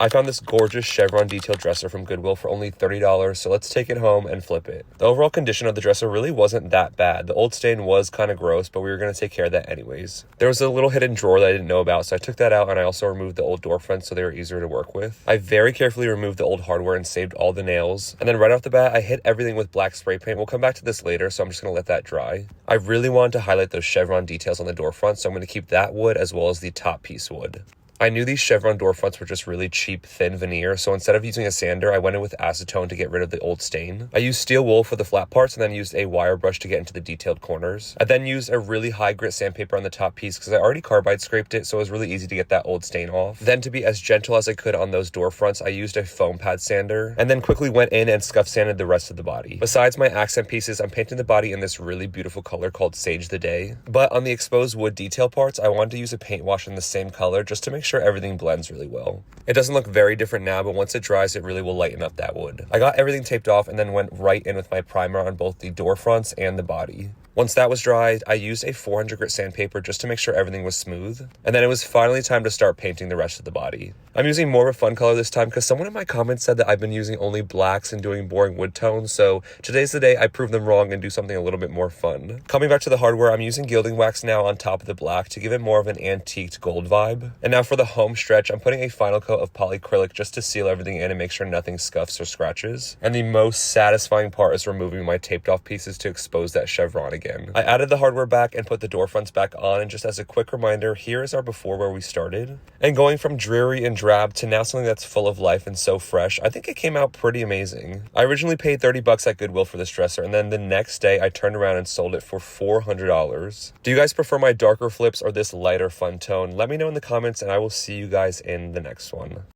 I found this gorgeous chevron detail dresser from Goodwill for only $30, so let's take it home and flip it. The overall condition of the dresser really wasn't that bad. The old stain was kind of gross, but we were going to take care of that anyways. There was a little hidden drawer that I didn't know about, so I took that out, and I also removed the old door fronts so they were easier to work with. I very carefully removed the old hardware and saved all the nails. And then right off the bat, I hit everything with black spray paint. We'll come back to this later, so I'm just going to let that dry. I really wanted to highlight those chevron details on the door front, so I'm going to keep that wood as well as the top piece wood. I knew these chevron door fronts were just really cheap, thin veneer, so instead of using a sander, I went in with acetone to get rid of the old stain. I used steel wool for the flat parts and then used a wire brush to get into the detailed corners. I then used a really high grit sandpaper on the top piece because I already carbide scraped it, so it was really easy to get that old stain off. Then to be as gentle as I could on those door fronts, I used a foam pad sander and then quickly went in and scuff sanded the rest of the body. Besides my accent pieces, I'm painting the body in this really beautiful color called Sage the Day. But on the exposed wood detail parts, I wanted to use a paint wash in the same color just to make sure everything blends really well. It doesn't look very different now, but once it dries, it really will lighten up that wood. I got everything taped off and then went right in with my primer on both the door fronts and the body. Once that was dry, I used a 400 grit sandpaper just to make sure everything was smooth. And then it was finally time to start painting the rest of the body. I'm using more of a fun color this time because someone in my comments said that I've been using only blacks and doing boring wood tones, so today's the day I prove them wrong and do something a little bit more fun. Coming back to the hardware, I'm using gilding wax now on top of the black to give it more of an antiqued gold vibe. And now for the home stretch, I'm putting a final coat of polyacrylic just to seal everything in and make sure nothing scuffs or scratches. And the most satisfying part is removing my taped off pieces to expose that chevron again. I added the hardware back and put the door fronts back on, and just as a quick reminder, here is our before where we started. And going from dreary and drab to now something that's full of life and so fresh, I think it came out pretty amazing. I originally paid $30 at Goodwill for this dresser, and then the next day I turned around and sold it for $400. Do you guys prefer my darker flips or this lighter fun tone? Let me know in the comments, and I will see you guys in the next one.